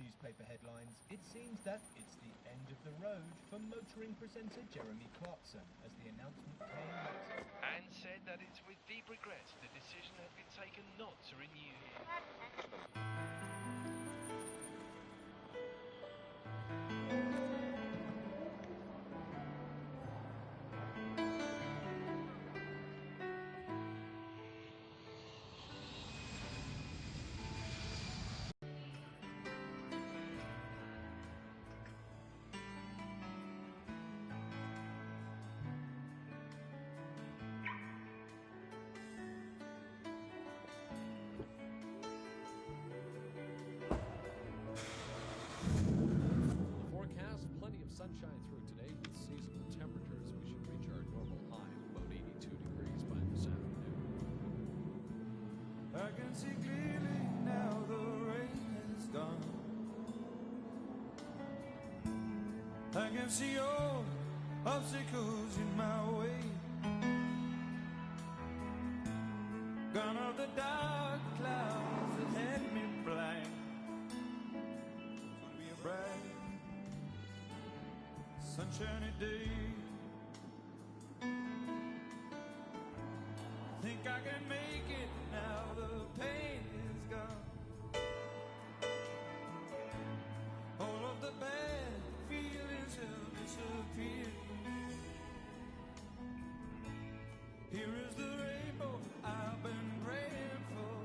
newspaper headlines, it seems that it's the end of the road for motoring presenter Jeremy Clarkson as the announcement came that... And said that it's with deep regret the decision had been taken not to renew him. Plenty of sunshine through today with seasonal temperatures. We should reach our normal high of about 82 degrees by this afternoon. I can see clearly now the rain is gone. I can see all obstacles in my way. Gone are the dark clouds that had me blind. It's gonna be a bright sunshiny day. Think I can make it now, the pain is gone. All of the bad feelings have disappeared. Here is the rainbow I've been praying for.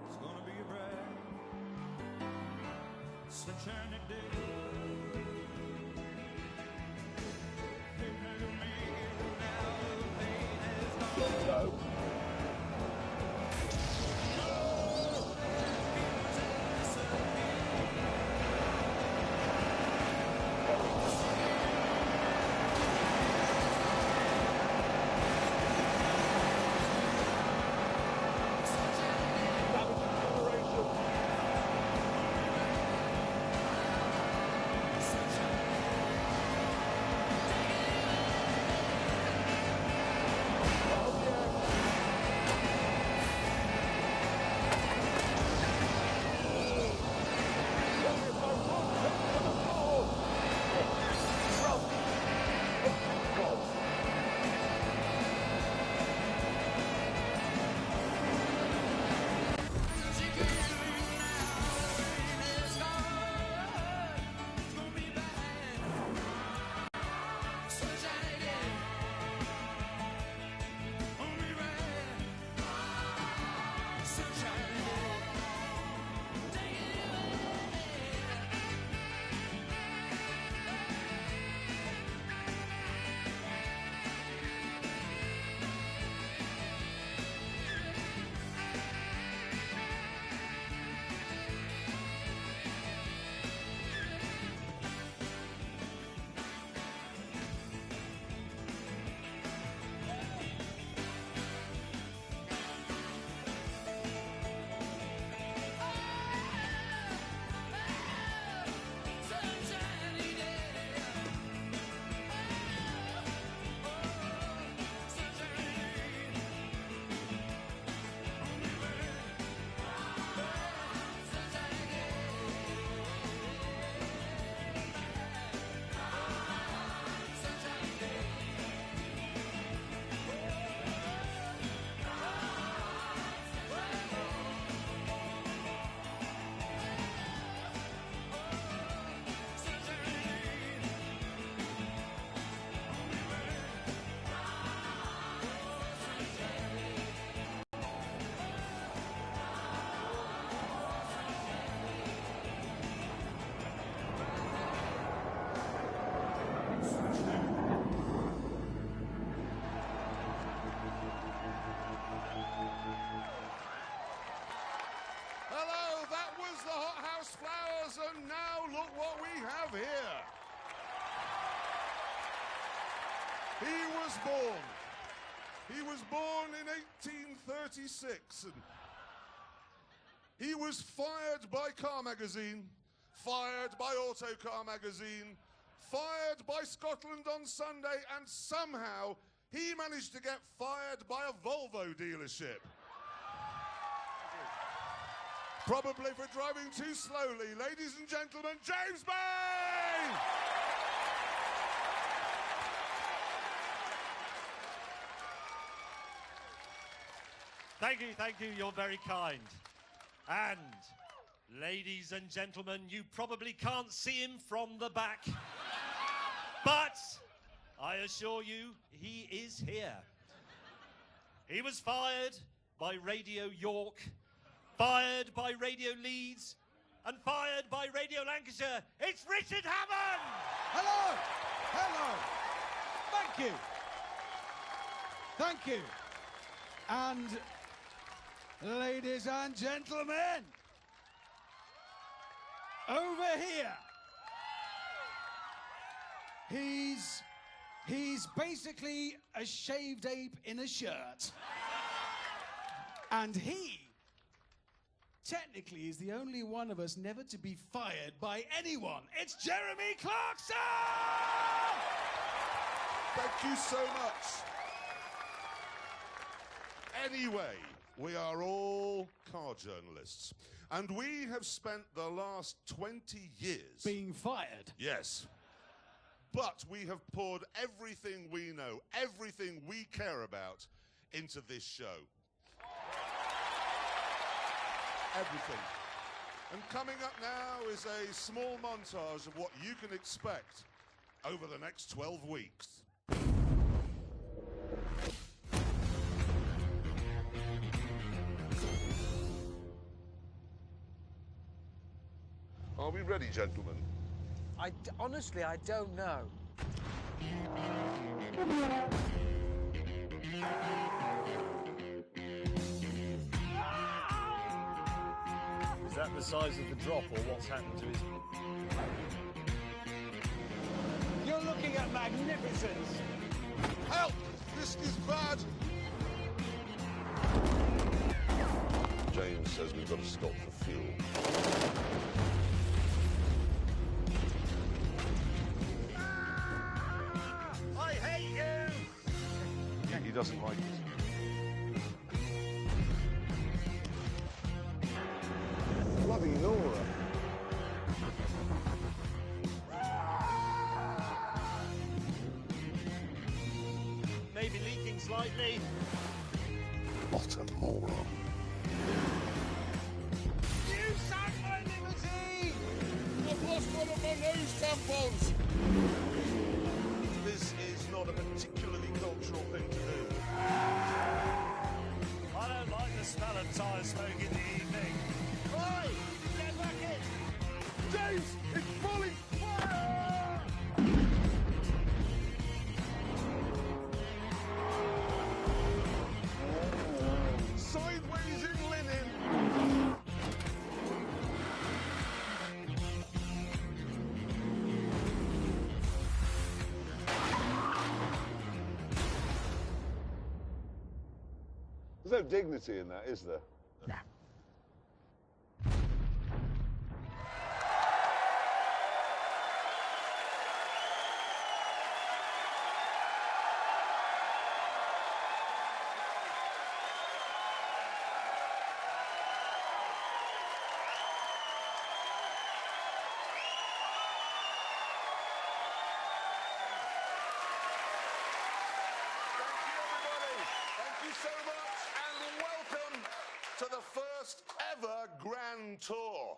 It's gonna be a bright sunshiny day. And now look what we have here. He was born in 1836. And he was fired by Car Magazine, fired by Autocar Magazine, fired by Scotland on Sunday, and somehow he managed to get fired by a Volvo dealership. Probably for driving too slowly. Ladies and gentlemen, James Bain! Thank you, you're very kind. And, ladies and gentlemen, you probably can't see him from the back, but I assure you, he is here. He was fired by Radio York, fired by Radio Leeds, and fired by Radio Lancashire. It's Richard Hammond! Hello! Hello! Thank you! Thank you! And, ladies and gentlemen, over here, he's basically a shaved ape in a shirt. And he, technically, is the only one of us never to be fired by anyone. It's Jeremy Clarkson! Thank you so much. Anyway, we are all car journalists, and we have spent the last 20 years... being fired. Yes. But we have poured everything we know, everything we care about, into this show. Everything. And coming up now is a small montage of what you can expect over the next 12 weeks. Are we ready, gentlemen? Honestly, I don't know. Is that the size of the drop, or what's happened to his... You're looking at magnificence. Help! This is bad! James says we've got to stop for fuel. I hate you! He doesn't like it. Bloody Nora. Maybe leaking slightly. What a moron. You sank my liberty! I've lost one of my nose tampons! This is not a particularly cultural thing to do. I don't like the smell of tyre smoke in the evening. Oi! Get back in! James! It's falling fire! Sideways in linen! There's no dignity in that, is there? No. Thank you so much, and welcome to the first ever Grand Tour.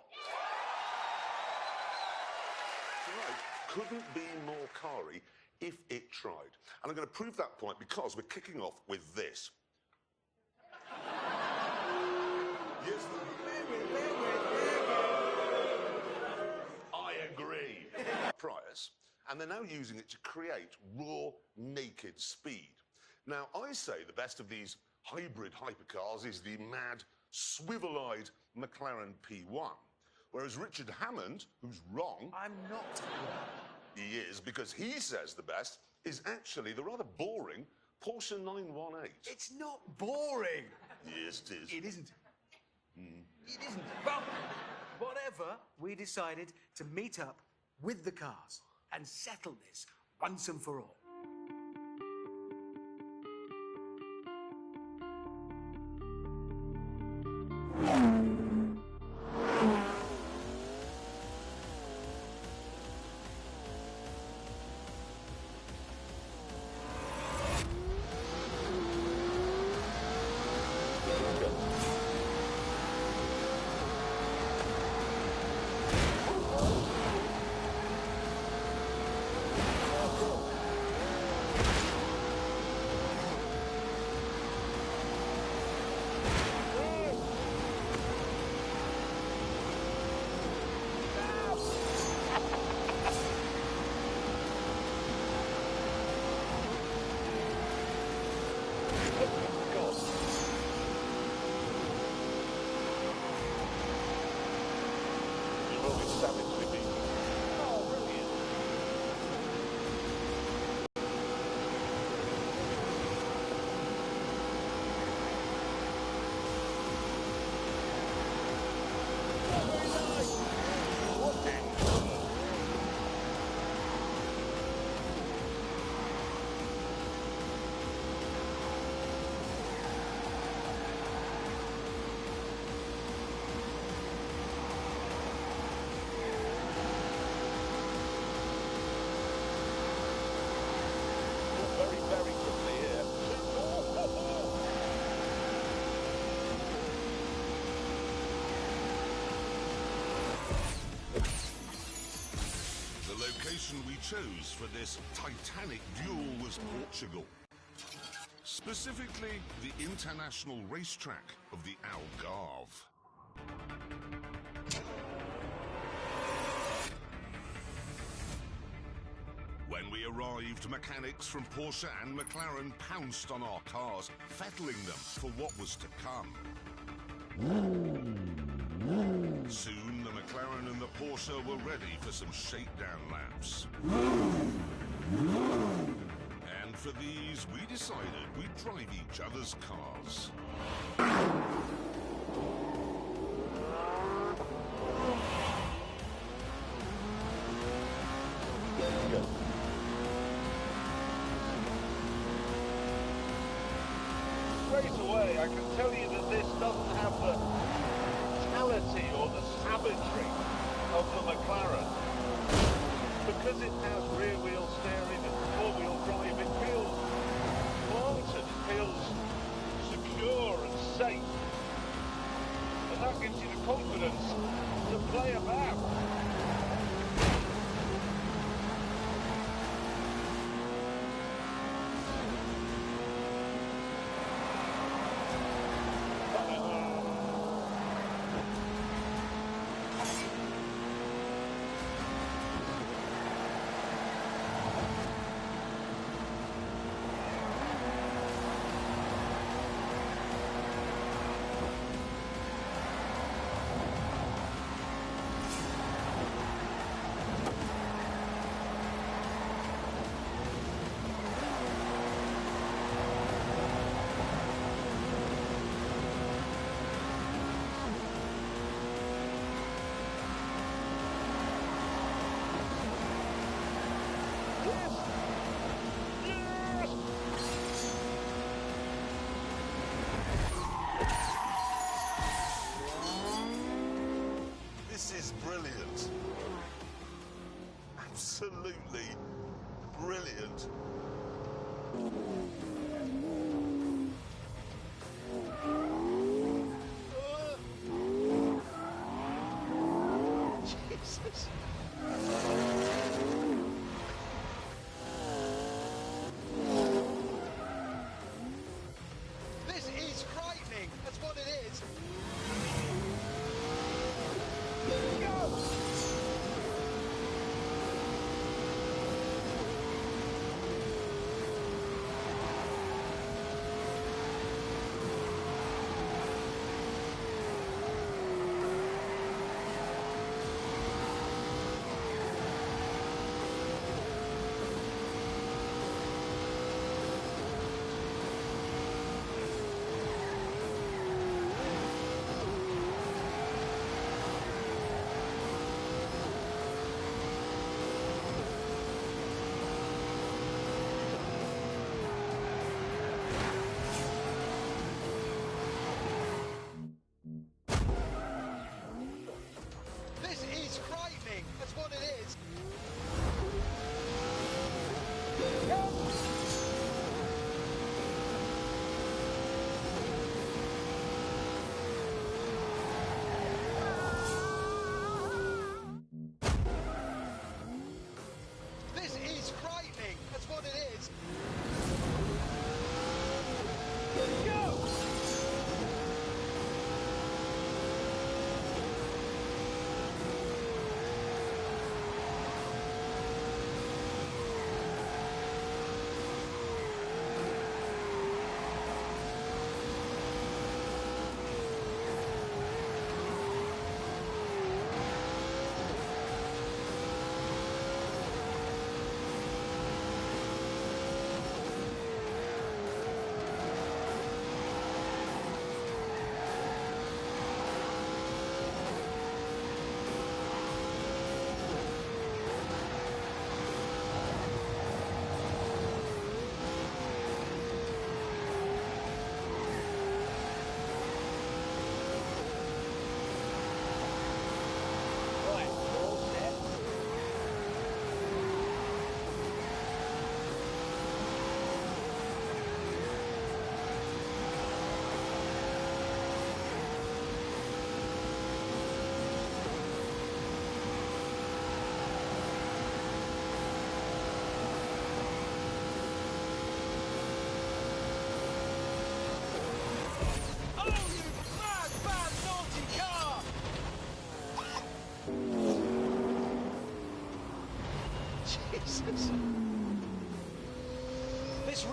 Tonight couldn't be more Kari if it tried. And I'm going to prove that point because we're kicking off with this. Yes, I agree. Prius, and they're now using it to create raw, naked speed. Now, I say the best of these hybrid hypercars is the mad, swivel-eyed McLaren P1, whereas Richard Hammond, who's wrong... I'm not wrong. He is, because he says the best is actually the rather boring Porsche 918. It's not boring. Yes, it is. It isn't. It isn't. But whatever, we decided to meet up with the cars and settle this once and for all. God. Really savagely beaten. Oh, brilliant. Very, very quickly here. The location we chose for this titanic duel was Portugal. Specifically, the international racetrack of the Algarve. When we arrived, mechanics from Porsche and McLaren pounced on our cars, fettling them for what was to come. Soon, the McLaren and the Porsche were ready for some shakedown laps. And for these, we decided we'd drive each other's cars. Straight away, I can tell you that this doesn't have the brutality or the savagery of the McLaren. Because it has rear-wheel steering and four-wheel drive, it feels planted, it feels secure and safe. And that gives you the confidence to play about. This is brilliant. Absolutely brilliant. Jesus. This is frightening. That's what it is.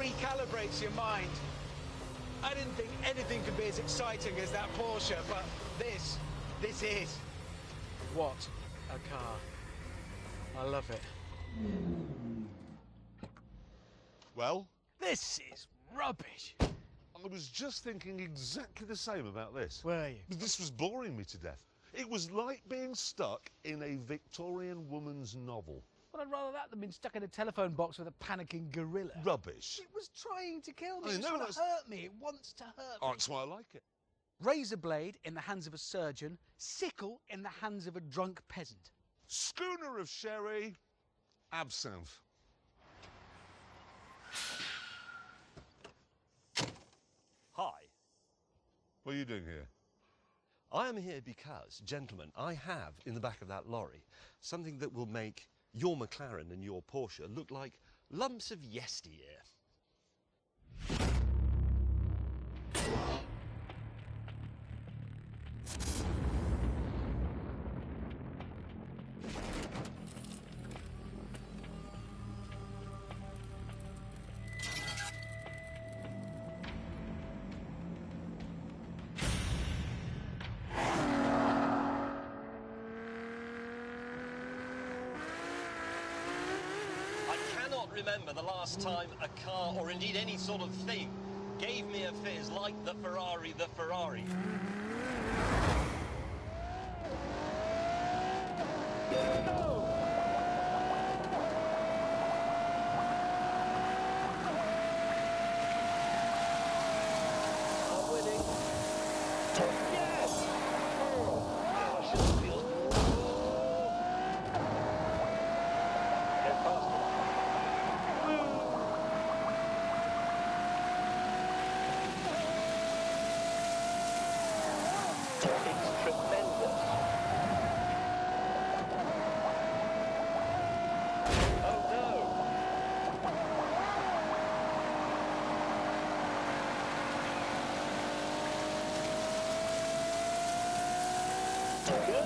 recalibrates your mind. I didn't think anything could be as exciting as that Porsche, but this is what a car. I love it. Well, This is rubbish. I was just thinking exactly the same about this. Were you? This was boring me to death. It was like being stuck in a Victorian woman's novel. Well, I'd rather that than being stuck in a telephone box with a panicking gorilla. Rubbish. It was trying to kill me. I It was know, trying that's- to hurt me. It wants to hurt me. That's why I like it. Razor blade in the hands of a surgeon, sickle in the hands of a drunk peasant. Schooner of sherry, absinthe. Hi. What are you doing here? I am here because, gentlemen, I have in the back of that lorry something that will make your McLaren and your Porsche look like lumps of yesteryear. Remember the last time a car, or indeed any sort of thing, gave me a fizz like the Ferrari. I'm winning. Yes! Oh, I should feel. Get past it. It's tremendous. Oh no! Good.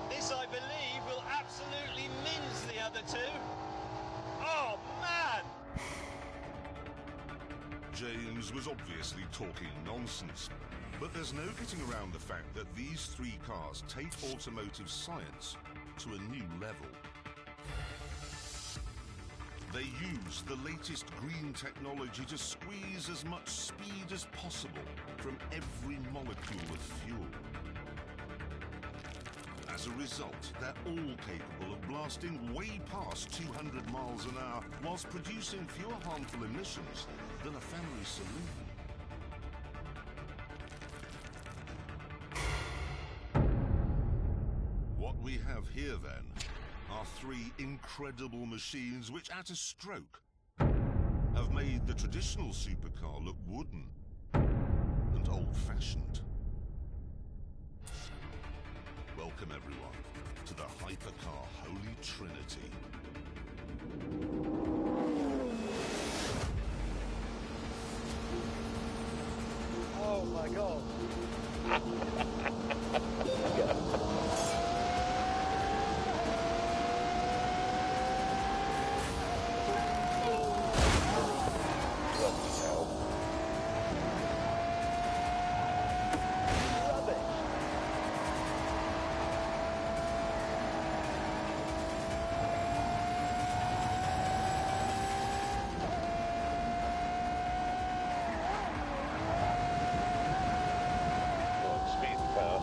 This, I believe, will absolutely mince the other two. Oh, man! James was obviously talking nonsense. But there's no getting around the fact that these three cars take automotive science to a new level. They use the latest green technology to squeeze as much speed as possible from every molecule of fuel. As a result, they're all capable of blasting way past 200 miles an hour whilst producing fewer harmful emissions than a family saloon. What we have here, then, are three incredible machines which, at a stroke, have made the traditional supercar look wooden and old-fashioned. Welcome, everyone, to the Hypercar Holy Trinity. Oh my God. Speed car.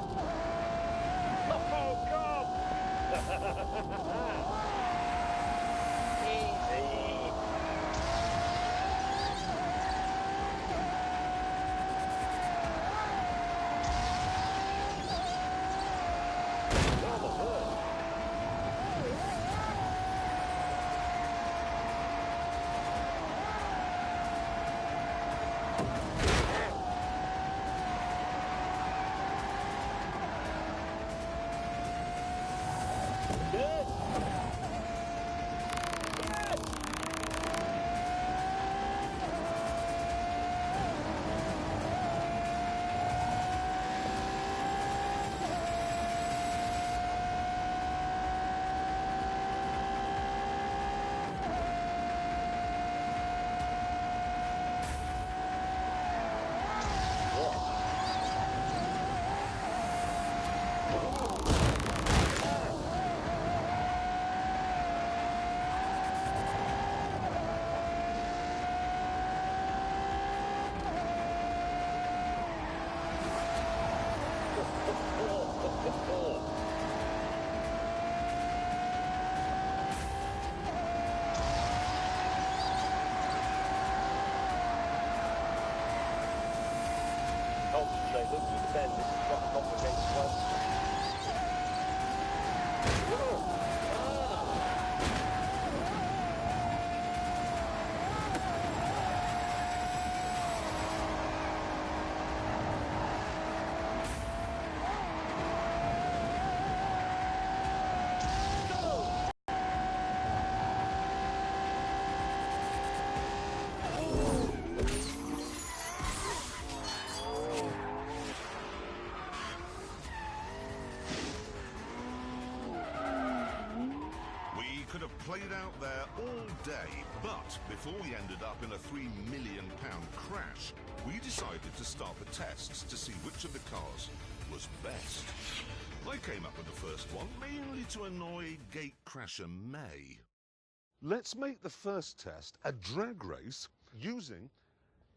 played out there all day, but before we ended up in a £3 million crash, we decided to start the tests to see which of the cars was best. I came up with the first one, mainly to annoy gatecrasher May. Let's make the first test a drag race using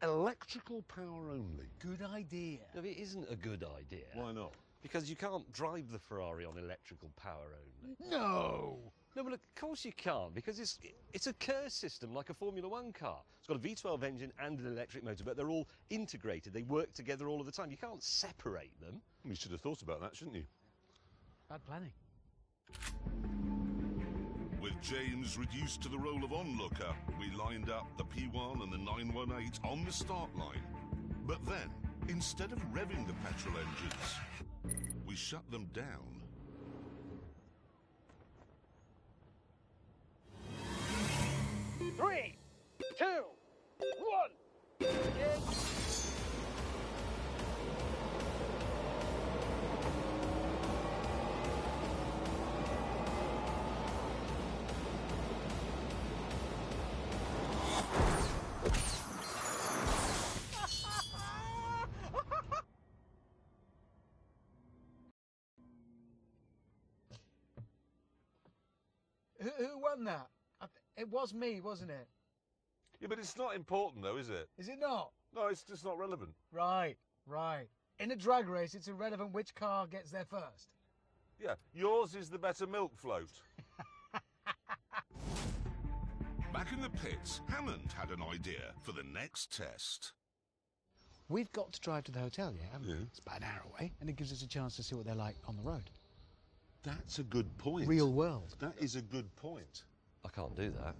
electrical power only. Good idea. No, it isn't a good idea. Why not? Because you can't drive the Ferrari on electrical power only. No. No, but of course you can't, because it's a Kerr system like a Formula One car. It's got a V12 engine and an electric motor, but they're all integrated. They work together all of the time. You can't separate them. You should have thought about that, shouldn't you? Bad planning. With James reduced to the role of onlooker, we lined up the P1 and the 918 on the start line. But then, instead of revving the petrol engines, we shut them down. Three, two, one. Who won that? It was me, wasn't it? Yeah, but it's not important though, is it? Is it not? No, it's just not relevant. Right, right. In a drag race, it's irrelevant which car gets there first. Yeah, yours is the better milk float. Back in the pits, Hammond had an idea for the next test. We've got to drive to the hotel, yeah, haven't we? Yeah. It's about an hour away, and it gives us a chance to see what they're like on the road. That's a good point. Real world. That is a good point. I can't do that.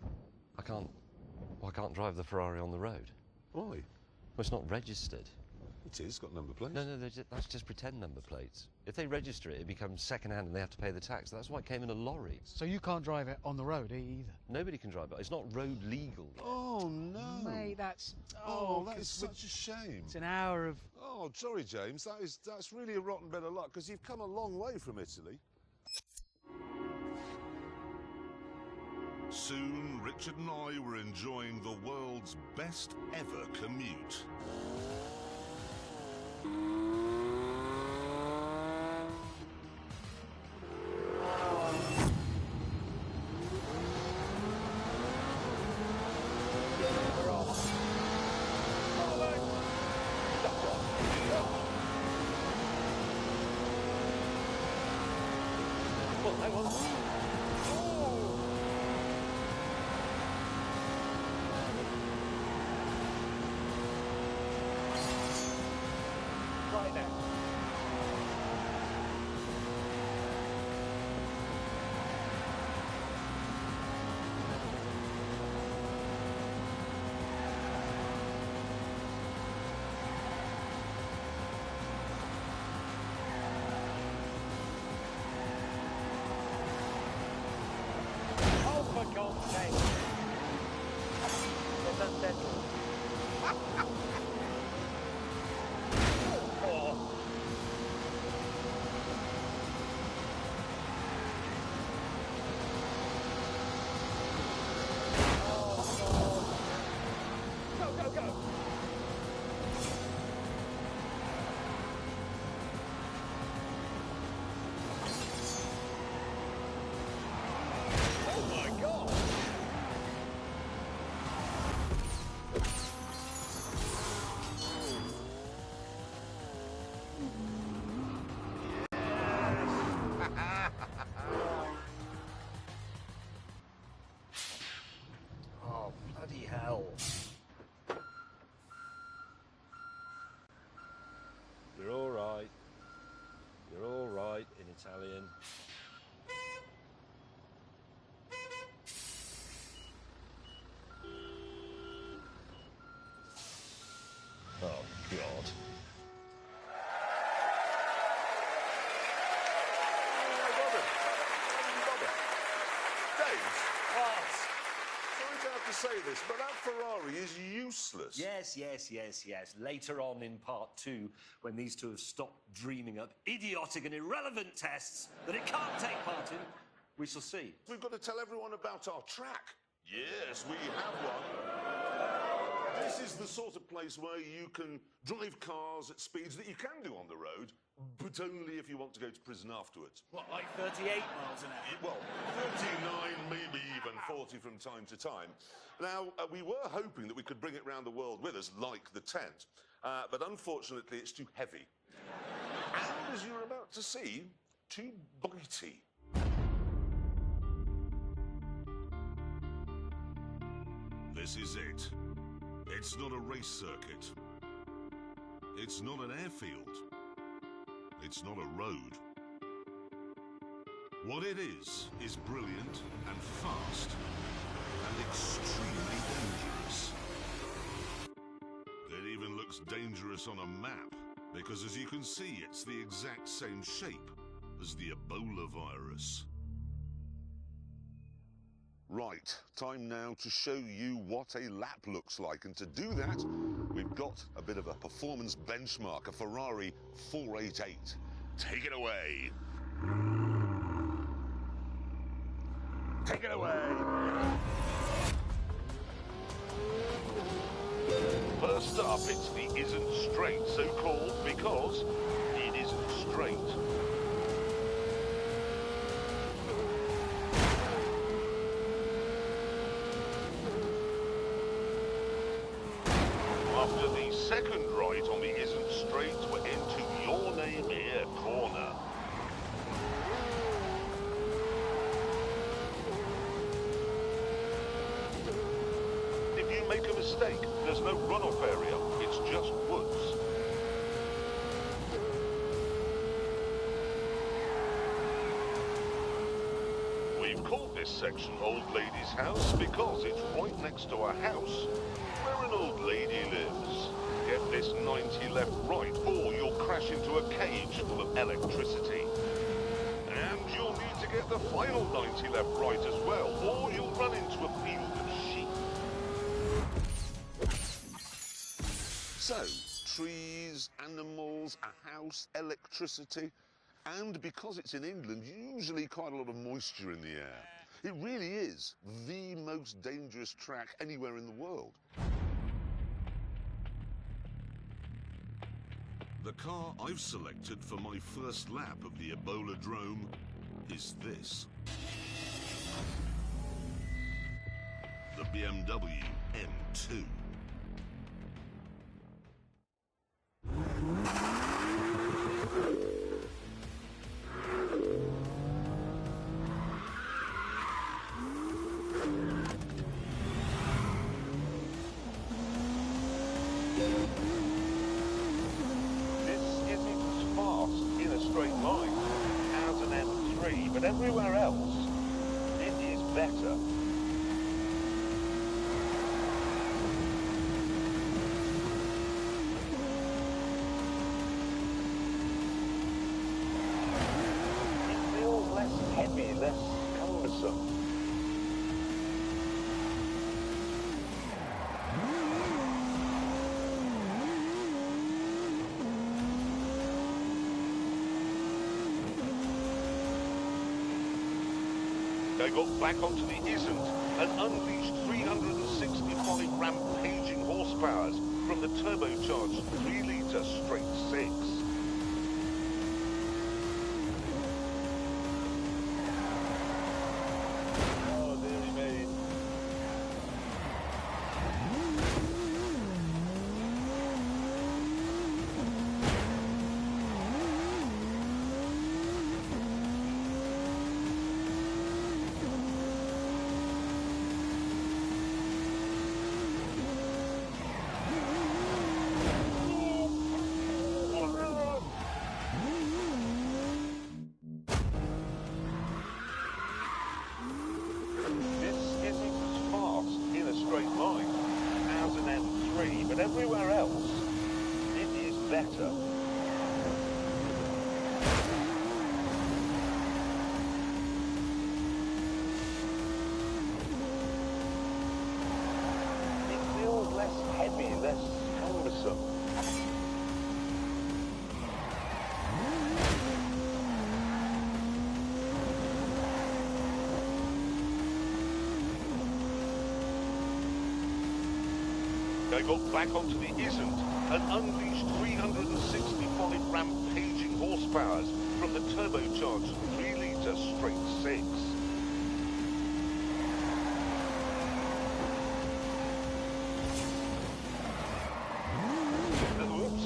I can't drive the Ferrari on the road. Why? Well, it's not registered. It is, got number plates. No, that's just pretend number plates. If they register it, it becomes second-hand and they have to pay the tax. That's why it came in a lorry. So you can't drive it on the road either? Nobody can drive it. It's not road legal yet. Oh, no. Mate, that's... Oh, that's 'cause such a shame. It's an hour of... Oh, sorry, James. That's really a rotten bit of luck, because you've come a long way from Italy. Soon, Richard and I were enjoying the world's best ever commute. Well, hang on. Right there. Oh, for God's sake. It's unsettled. Oh. Go, go, go. Oh my God. Oh, bloody hell. You're all right. You're all right in Italian. Oh, God. James, sorry to have to say this, but that Ferrari is useless. Yes. Later on in part 2, when these two have stopped dreaming up idiotic and irrelevant tests that it can't take part in, We shall see. We've got to tell everyone about our track. Yes, we have one. This is the sort of place where you can drive cars at speeds that you can do on the road, but only if you want to go to prison afterwards. What, like 38 miles an hour? Well, 39, maybe even 40 from time to time. Now, we were hoping that we could bring it round the world with us, like the tent, but unfortunately it's too heavy. And as you're about to see, too bitey. This is it. It's not a race circuit. It's not an airfield. It's not a road. What it is brilliant and fast and extremely dangerous. It even looks dangerous on a map, because as you can see, it's the exact same shape as the Ebola virus. Right, time now to show you what a lap looks like, and to do that, we've got a bit of a performance benchmark, a Ferrari 488. Take it away. Take it away. First up, it's the Isn't Straight, so called because it isn't straight. After the second right on the Isn't Straight, we're into Your Name Here corner. If you make a mistake, there's no runoff area, it's just woods. We've called this section Old Lady's House because it's right next to a house where an old lady lives. Get this 90 left right, or you'll crash into a cage full of electricity. And you'll need to get the final 90 left right as well, or you'll run into a field of sheep. So, trees, animals, a house, electricity, and because it's in England, usually quite a lot of moisture in the air. It really is the most dangerous track anywhere in the world. The car I've selected for my first lap of the Ebola-drome is this. The BMW M2. But everywhere else, it is better. It feels less heavy, less cumbersome. I got back onto the Isn't and unleashed 365 rampaging horsepowers from the turbocharged 3-litre straight 6. Oh, dearie me. But everywhere else, it is better. It feels less heavy, less cumbersome. They got back onto the isn't and unleashed 365 rampaging horsepowers from the turbocharged 3-litre straight six. Oops.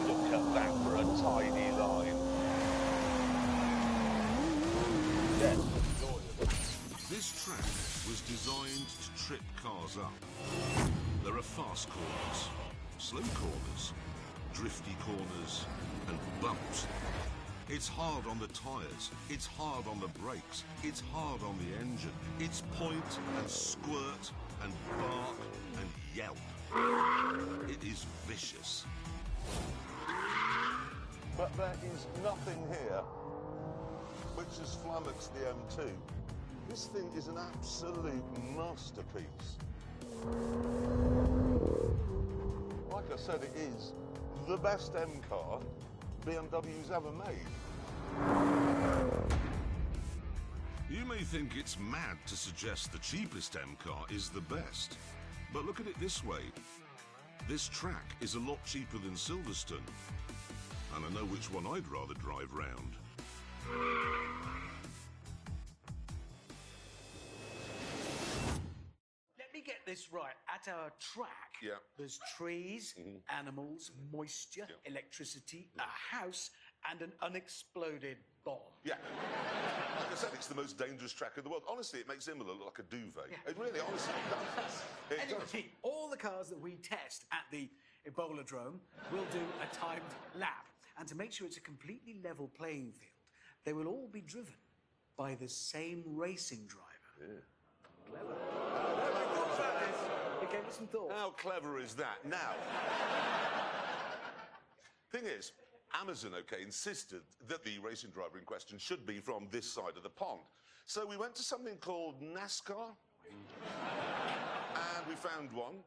Look at that for a tiny line. Yes, enjoyable. This track was designed to trip cars up. There are fast corners, slow corners, drifty corners, and bumps. It's hard on the tyres, it's hard on the brakes, it's hard on the engine. It's point and squirt and bark and yelp. It is vicious. But there is nothing here which has flummoxed the M2. This thing is an absolute masterpiece. Like I said, it is the best M car BMW's ever made. You may think it's mad to suggest the cheapest M car is the best, but look at it this way. This track is a lot cheaper than Silverstone, and I know which one I'd rather drive round. Let me get this right. At our track, Yeah. there's trees, animals, moisture, electricity, a house, and an unexploded bomb. Yeah. Like I said, it's the most dangerous track in the world. Honestly, it makes Imola look like a duvet. Yeah. It really, honestly, does. It Anyway, does. all the cars that we test at the Ebola Drome will do a timed lap. And to make sure it's a completely level playing field, they will all be driven by the same racing driver. Yeah. Clever. It gave us some thought. How clever is that? Now, thing is, Amazon, okay, insisted that the racing driver in question should be from this side of the pond. So we went to something called NASCAR, and we found one,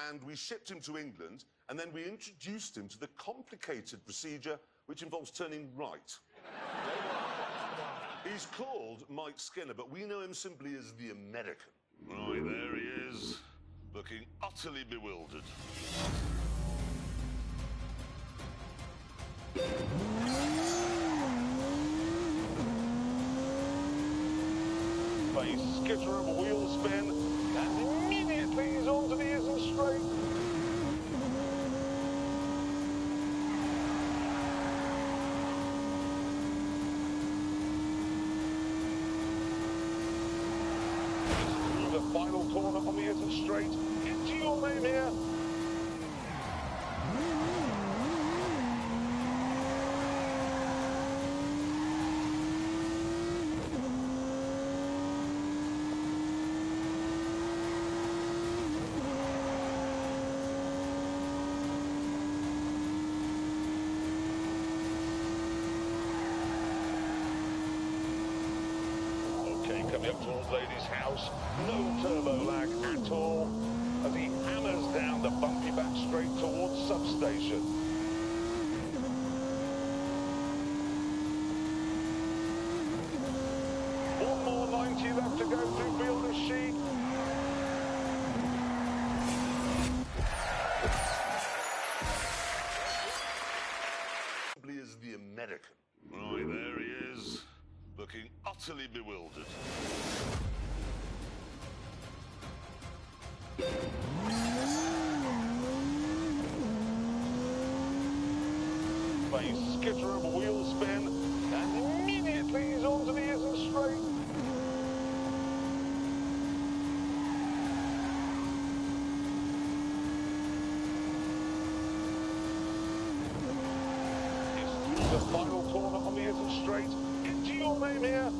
and we shipped him to England, and then we introduced him to the complicated procedure which involves turning right. He's called Mike Skinner, but we know him simply as the American. Right, there he is, looking utterly bewildered. Face skitter of a wheel spin, and immediately he's onto the isn't straight. Through the final corner on the isn't straight, into your name here. Coming up towards Lady's house, no turbo lag at all, as he hammers down the bumpy back straight towards substation. One more 90 left to go through Fielder's Sheep. Simply as the American. Right, there he is, looking utterly bewildered. Face skitter of a wheel spin, and immediately he's onto the isn't straight. It's through the final corner on the isn't straight, into your name here.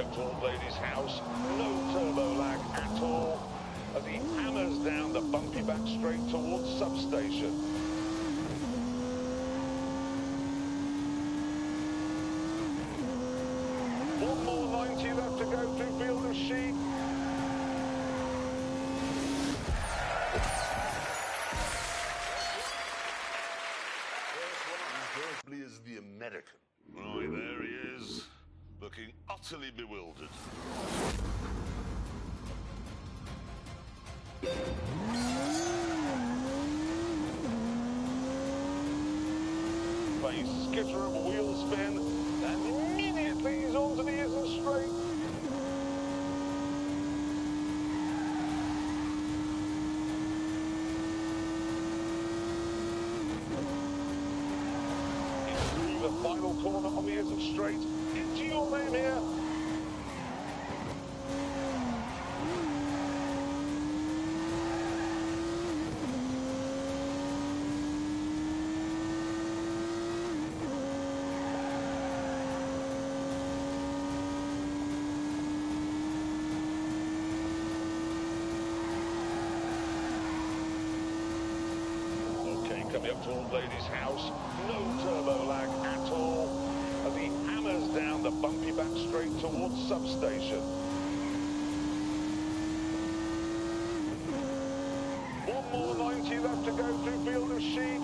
up to Old Lady's house. No turbo lag at all as he hammers down the bumpy back straight towards substation. One more 90 left to go through Field of Sheep. Is the American. Right, there he is, looking utterly bewildered. Face skitter of a wheel spin, and immediately he's onto the isn't straight. The final corner on the isn't straight. Into your name here. Okay, coming up to Old Lady's house. No turbo lag at all as he hammers down the bumpy back straight towards substation. One more 90 left to go through Field of Sheep.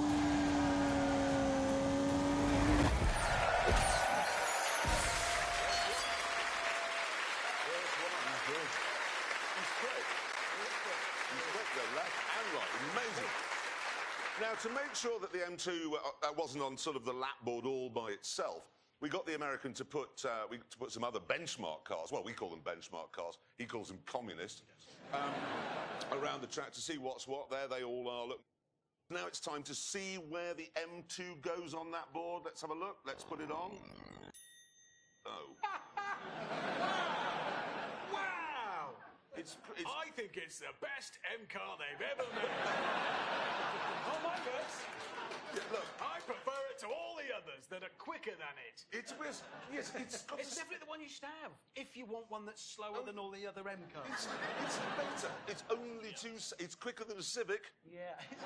Now, to make sure that the M2 wasn't on sort of the lap board all by itself, we got the American to put some other benchmark cars, well, we call them benchmark cars, he calls them communist, around the track to see what's what. There they all are. Look. Now it's time to see where the M2 goes on that board. Let's have a look. Let's put it on. Oh. Wow! It's I think it's the best M car they've ever made. Oh my goodness! Yeah, look. I prefer it to all the others that are quicker than it. It's Definitely the one you should have if you want one that's slower than all the other M cars. It's better. It's only it's quicker than a Civic. Yeah. It's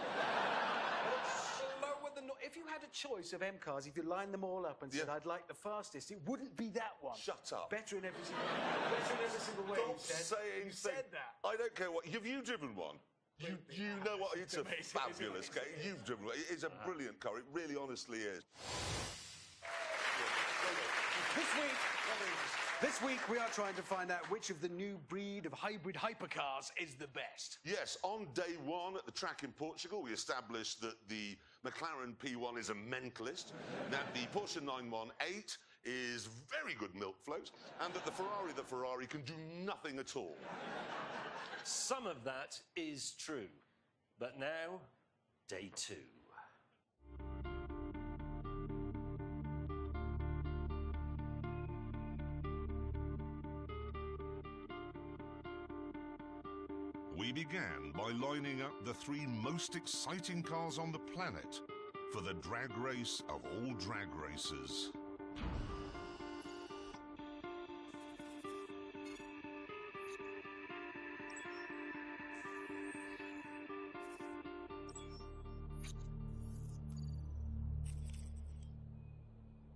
slower than. If you had a choice of M cars, if you lined them all up and said, Yeah. I'd like the fastest, it wouldn't be that one. Shut up. Better in every single way. Stop you said. saying You said that. I don't care what. Have you driven one? You know what? It's a amazing, fabulous isn't it? car. You've driven one. It's a brilliant car. It really, honestly is. This week we are trying to find out which of the new breed of hybrid hypercars is the best. Yes, on day one at the track in Portugal, we established that the McLaren P1 is a mentalist, that the Porsche 918 is very good milk float, and that the Ferrari can do nothing at all. Some of that is true. But now, day two. We began by lining up the three most exciting cars on the planet for the drag race of all drag races.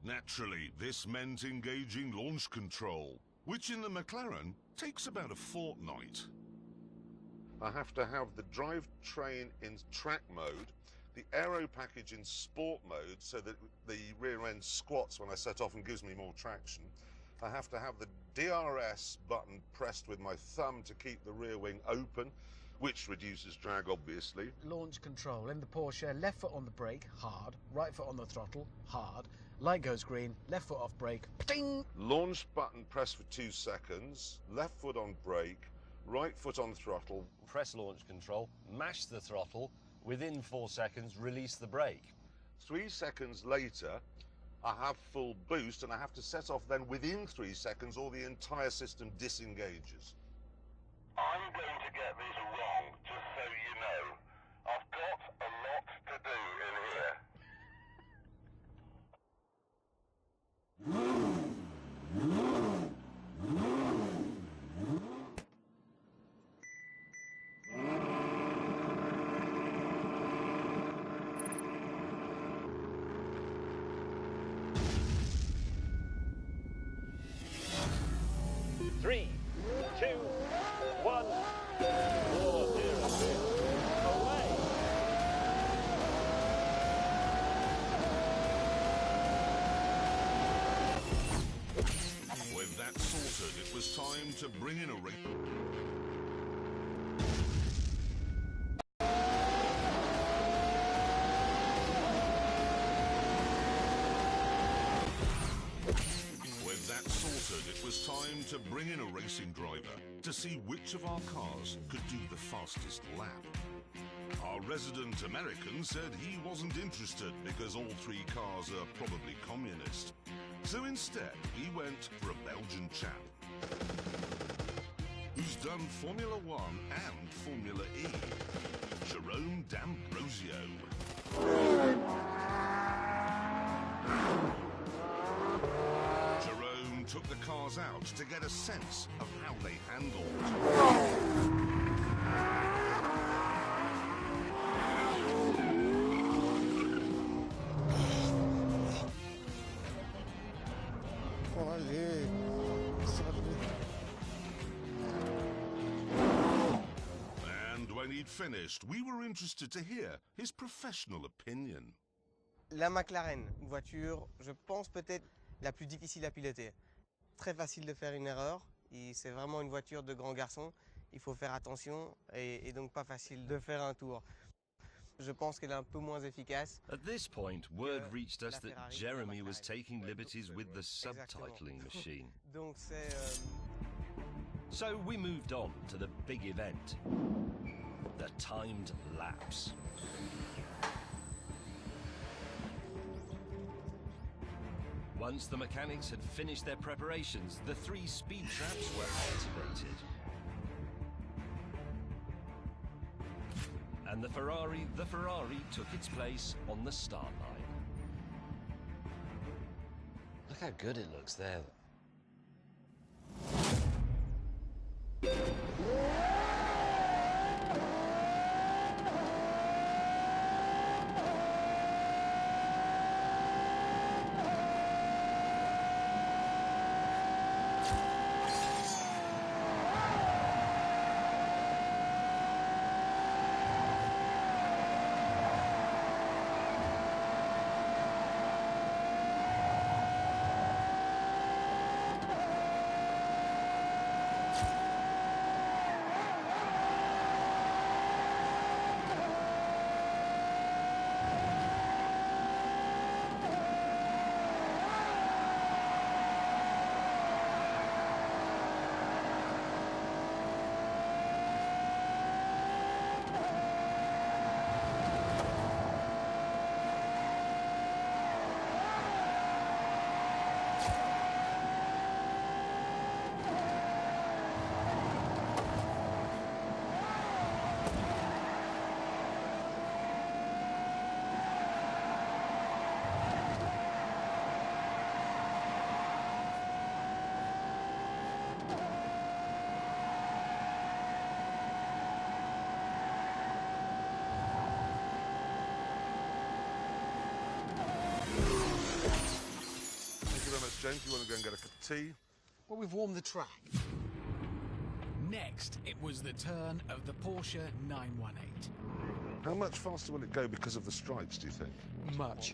Naturally, this meant engaging launch control, which in the McLaren takes about a fortnight. I have to have the drivetrain in track mode, the aero package in sport mode so that the rear end squats when I set off and gives me more traction. I have to have the DRS button pressed with my thumb to keep the rear wing open, which reduces drag, obviously. Launch control in the Porsche, left foot on the brake, hard, right foot on the throttle, hard, light goes green, left foot off brake, ping! Launch button pressed for 2 seconds, left foot on brake, right foot on throttle. Press launch control, mash the throttle, within 4 seconds, release the brake. 3 seconds later, I have full boost, and I have to set off then within 3 seconds or the entire system disengages. I'm going to get this wrong, just so you know. I've got a lot to do in here. time to bring in a race. With that sorted, it was time to bring in a racing driver to see which of our cars could do the fastest lap. Our resident American said he wasn't interested because all three cars are probably communist. So instead, we went for a Belgian chap who's done Formula One and Formula E, Jerome D'Ambrosio. Jerome took the cars out to get a sense of how they handled. And when he'd finished, we were interested to hear his professional opinion. La McLaren, une voiture, je pense peut-être la plus difficile à piloter. Très facile de faire une erreur, et c'est vraiment une voiture de grand garçon. Il faut faire attention et donc pas facile de faire un tour. Je pense qu'elle est un peu moins efficace. At this point, word reached us that Jeremy was taking liberties with the subtitling machine. Donc c'est So we moved on to the big event, the timed laps. Once the mechanics had finished their preparations, the 3 speed traps were activated. And the Ferrari took its place on the start line. Look how good it looks there. James, you want to go and get a cup of tea? Well, we've warmed the track. Next, it was the turn of the Porsche 918. How much faster will it go because of the stripes, do you think? Much.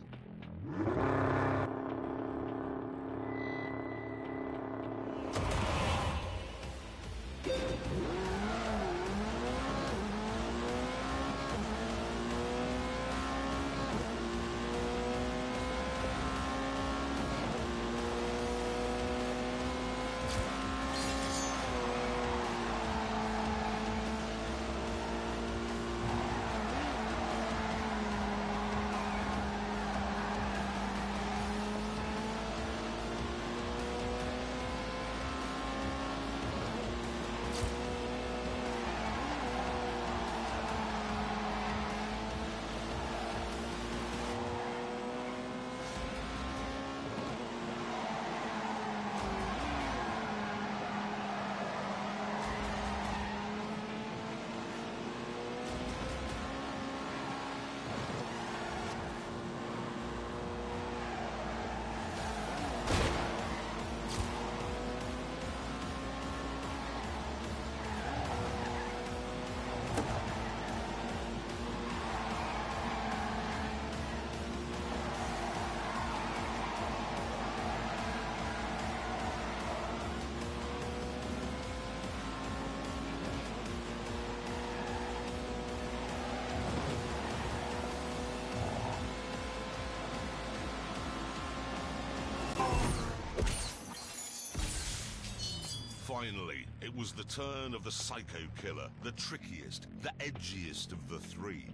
Finally, it was the turn of the Psycho Killer, the trickiest, the edgiest of the three.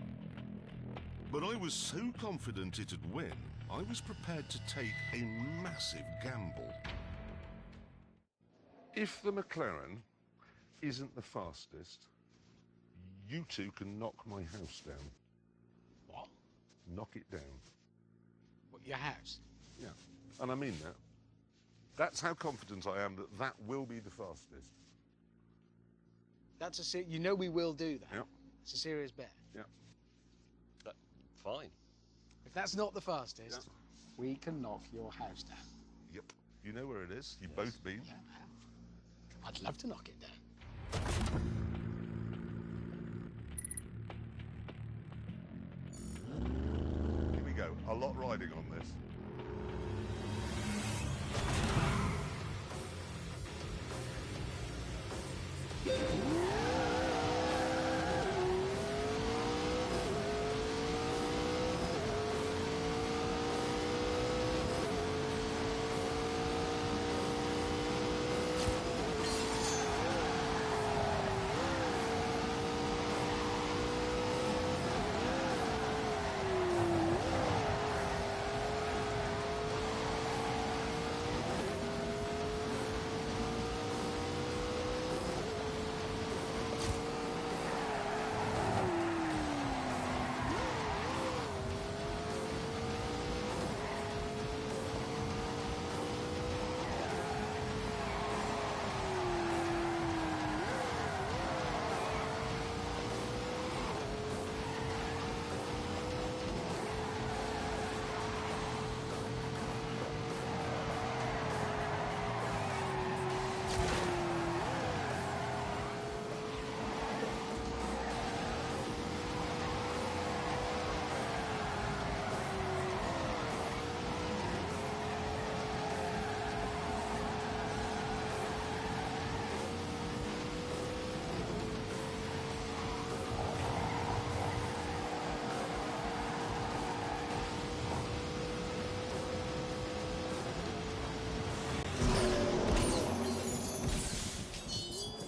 But I was so confident it'd win, I was prepared to take a massive gamble. If the McLaren isn't the fastest, you two can knock my house down. What? Knock it down. What, your house? Yeah, and I mean that. That's how confident I am that that will be the fastest. That's you know we will do that. Yep. It's a serious bet. Yeah. Fine. If that's not the fastest, we can knock your house down. Yep. You know where it is. You've both been. Yeah. I'd love to knock it down. Here we go. A lot riding on this.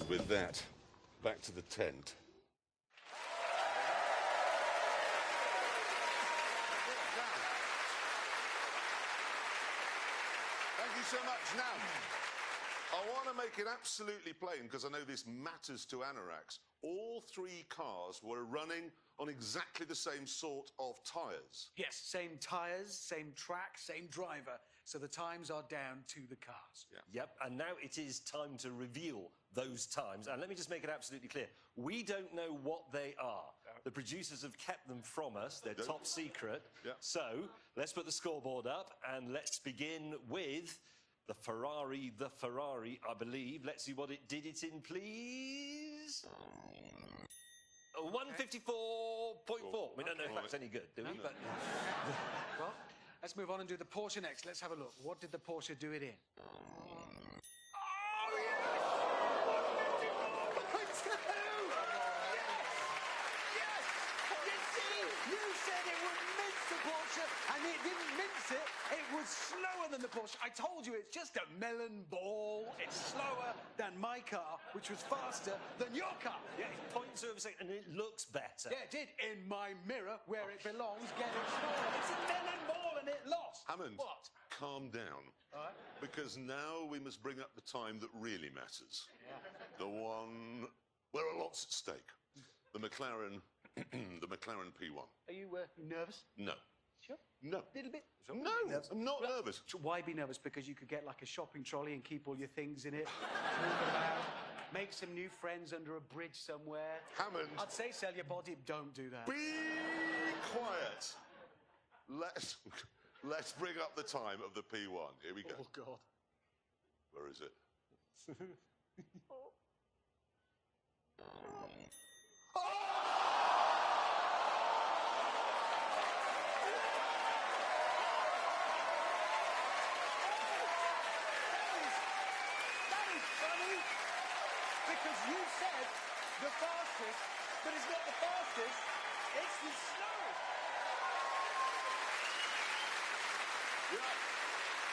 With that, back to the tent. Thank you so much. Now, I want to make it absolutely plain, because I know this matters to Anoraks. All three cars were running on exactly the same sort of tyres. Yes, same tyres, same track, same driver. So the times are down to the cars. Yeah. Yep, and now it is time to reveal those times. And let me just make it absolutely clear. We don't know what they are. The producers have kept them from us. They're top secret. Yeah. So let's put the scoreboard up and let's begin with the Ferrari, I believe. Let's see what it did it in, please. 154.4. We don't know if that's any good, do we? But Well, let's move on and do the Porsche next. Let's have a look. What did the Porsche do it in? And it didn't mince it, it was slower than the Porsche. I told you, it's just a melon ball. It's slower than my car, which was faster than your car. yeah, it's 0.2 of a second, and it looks better. Yeah, it did. In my mirror, where it belongs, getting slower. It's a melon ball and it lost. Hammond, What? calm down. All right. Because now we must bring up the time that really matters. Yeah. The one where a lot's at stake. The McLaren, the McLaren P1. Are you nervous? No. Sure. No. A little bit? No, I'm not nervous. Why be nervous? Because you could get like a shopping trolley and keep all your things in it, move it around, make some new friends under a bridge somewhere. Hammond. I'd say sell your body. Don't do that. Be quiet. Let's bring up the time of the P1. Here we go. Oh, God. Where is it? That is funny, because you said the fastest, but it's not the fastest, it's the slowest. Yeah.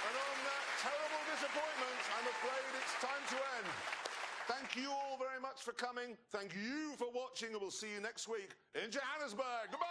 And on that terrible disappointment, I'm afraid it's time to end. Thank you all very much for coming. Thank you for watching, and we'll see you next week in Johannesburg. Goodbye!